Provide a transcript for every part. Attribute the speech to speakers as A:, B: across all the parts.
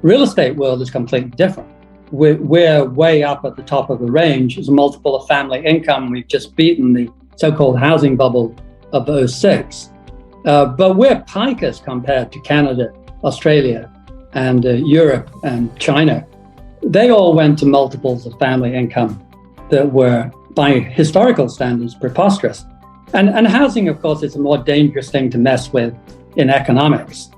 A: real estate world is completely different. We're way up at the top of the range as a multiple of family income. We've just beaten the so-called housing bubble of '06. But we're pikers compared to Canada, Australia, and Europe and China. They all went to multiples of family income that were, by historical standards, preposterous. And housing, of course, is a more dangerous thing to mess with in economics.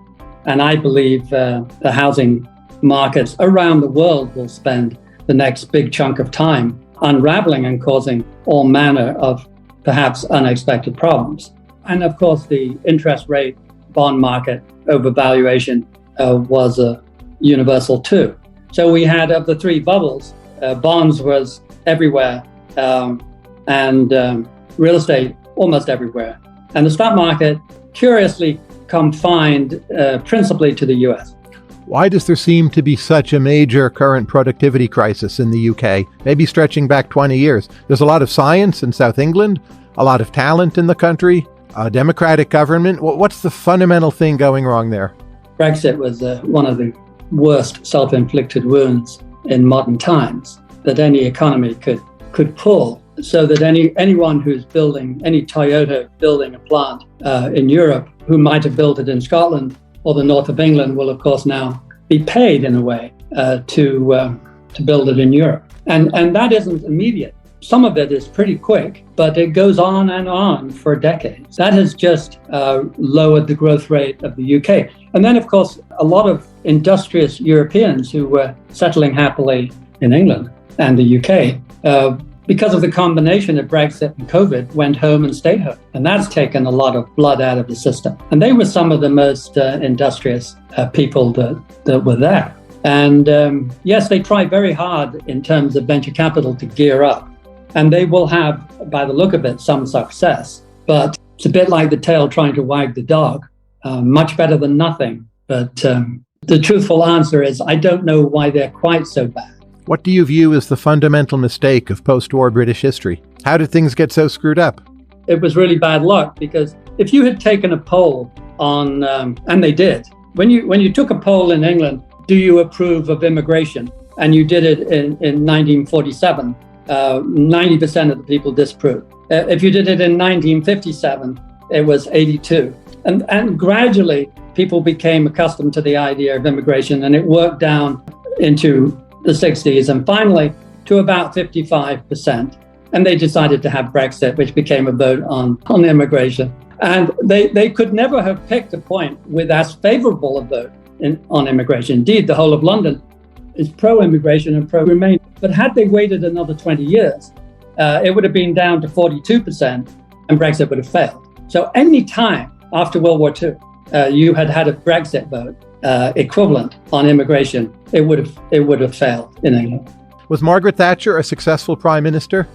A: And I believe the housing markets around the world will spend the next big chunk of time unraveling and causing all manner of perhaps unexpected problems. And of course, the interest rate bond market overvaluation was a universal too. So we had, of the three bubbles, bonds was everywhere, and real estate almost everywhere. And the stock market, curiously, confined principally to the US.
B: Why does there seem to be such a major current productivity crisis in the UK, maybe stretching back 20 years? There's a lot of science in South England, a lot of talent in the country, a democratic government. What's the fundamental thing going wrong there?
A: Brexit was one of the worst self-inflicted wounds in modern times that any economy could pull, so that anyone who's building, any Toyota building a plant in Europe who might have built it in Scotland or the north of England will, of course, now be paid in a way to build it in Europe. And that isn't immediate. Some of it is pretty quick, but it goes on and on for decades. That has just lowered the growth rate of the UK. And then, of course, a lot of industrious Europeans who were settling happily in England and the UK, because of the combination of Brexit and COVID, went home and stayed home. And that's taken a lot of blood out of the system. And they were some of the most industrious people that were there. And yes, they tried very hard in terms of venture capital to gear up. And they will have, by the look of it, some success. But it's a bit like the tail trying to wag the dog. Much better than nothing. But the truthful answer is I don't know why they're quite so bad.
B: What do you view as the fundamental mistake of post-war British history? How did things get so screwed up?
A: It was really bad luck, because if you had taken a poll on, and they did, when you took a poll in England, do you approve of immigration? And you did it in 1947, 90% of the people disapproved. If you did it in 1957, it was 82. And gradually, people became accustomed to the idea of immigration, and it worked down into the 60s and finally to about 55%. And they decided to have Brexit, which became a vote on immigration. And they could never have picked a point with as favorable a vote on immigration. Indeed, the whole of London is pro-immigration and pro-Remain. But had they waited another 20 years, it would have been down to 42% and Brexit would have failed. So any time after World War II, you had a Brexit vote equivalent on immigration, it would have failed in England.
B: Was Margaret Thatcher a successful prime minister?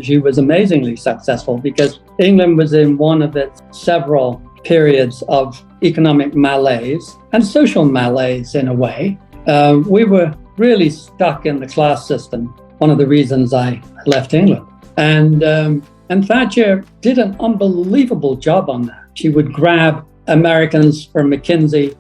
A: She was amazingly successful because England was in one of its several periods of economic malaise and social malaise in a way. We were really stuck in the class system, one of the reasons I left England. And Thatcher did an unbelievable job on that. She would grab Americans from Brits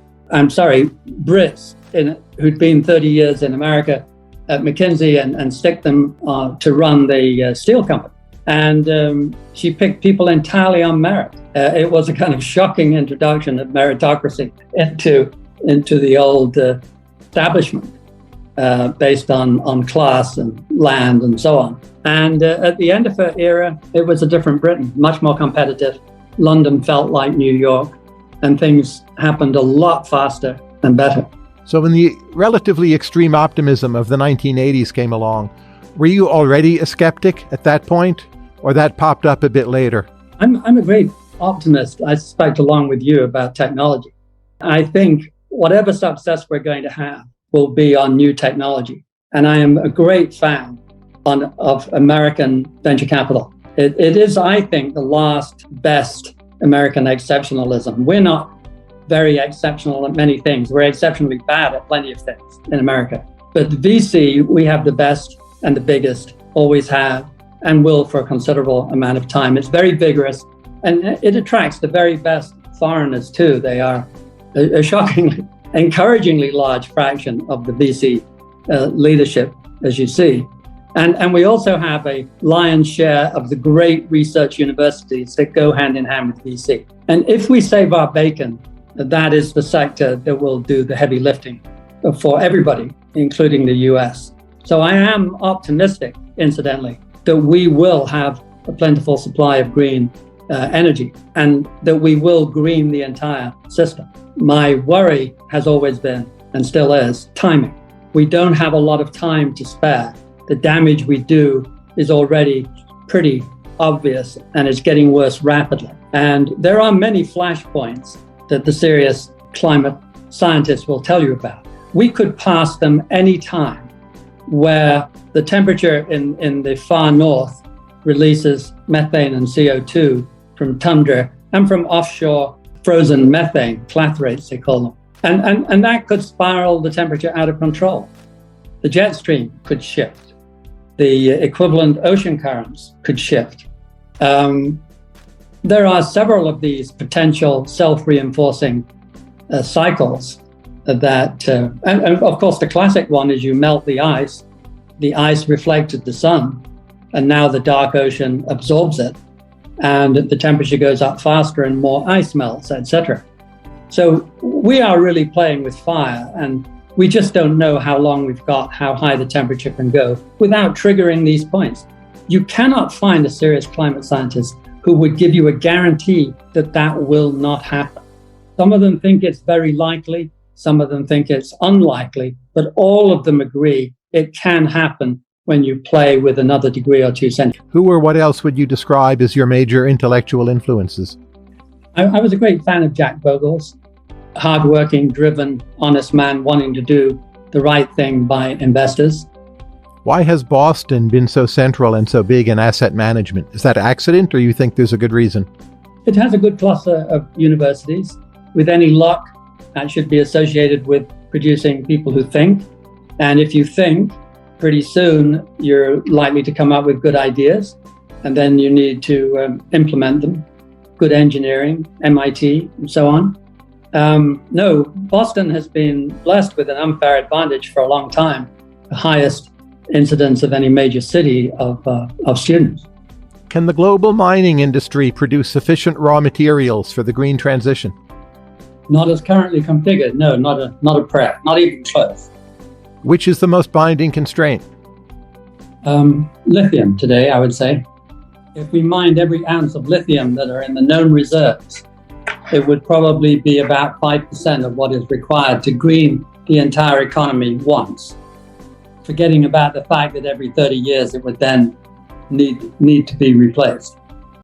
A: who'd been 30 years in America at McKinsey and stick them to run the steel company. And she picked people entirely on merit. It was a kind of shocking introduction of meritocracy into the old establishment based on class and land and so on. And at the end of her era, it was a different Britain, much more competitive. London felt like New York, and things happened a lot faster and better.
B: So when the relatively extreme optimism of the 1980s came along, were you already a skeptic at that point, or that popped up a bit later?
A: I'm a great optimist, I suspect, along with you, about technology. I think whatever success we're going to have will be on new technology. And I am a great fan of American venture capital. It is, I think, the last best American exceptionalism. We're not very exceptional at many things. We're exceptionally bad at plenty of things in America. But the VC, we have the best and the biggest, always have, and will for a considerable amount of time. It's very vigorous, and it attracts the very best foreigners too. They are shockingly encouragingly large fraction of the VC leadership, as you see. And we also have a lion's share of the great research universities that go hand in hand with VC. And if we save our bacon, that is the sector that will do the heavy lifting for everybody, including the US. So I am optimistic, incidentally, that we will have a plentiful supply of green energy and that we will green the entire system. My worry has always been, and still is, timing. We don't have a lot of time to spare. The damage we do is already pretty obvious and it's getting worse rapidly. And there are many flashpoints that the serious climate scientists will tell you about. We could pass them any time where the temperature in the far north releases methane and CO2 from tundra and from offshore frozen methane, clathrates they call them. And that could spiral the temperature out of control. The jet stream could shift. The equivalent ocean currents could shift. There are several of these potential self-reinforcing cycles that, and of course the classic one is you melt the ice reflected the sun, and now the dark ocean absorbs it, and the temperature goes up faster and more ice melts, etc. So we are really playing with fire, and we just don't know how long we've got, how high the temperature can go without triggering these points. You cannot find a serious climate scientist who would give you a guarantee that that will not happen. Some of them think it's very likely, some of them think it's unlikely, but all of them agree it can happen when you play with another degree or 2 centigrade.
B: Who or what else would you describe as your major intellectual influences?
A: I was a great fan of Jack Bogle's, hardworking, driven, honest man wanting to do the right thing by investors.
B: Why has Boston been so central and so big in asset management? Is that accident, or you think there's a good reason?
A: It has a good cluster of universities. With any luck, that should be associated with producing people who think. And if you think, pretty soon you're likely to come up with good ideas, and then you need to implement them. Good engineering, MIT, and so on. No, Boston has been blessed with an unfair advantage for a long time, the highest incidence of any major city of students.
B: Can the global mining industry produce sufficient raw materials for the green transition?
A: Not as currently configured, no, not a prayer, not even close.
B: Which is the most binding constraint?
A: Lithium today, I would say. If we mined every ounce of lithium that are in the known reserves, it would probably be about 5% of what is required to green the entire economy once, forgetting about the fact that every 30 years it would then need to be replaced.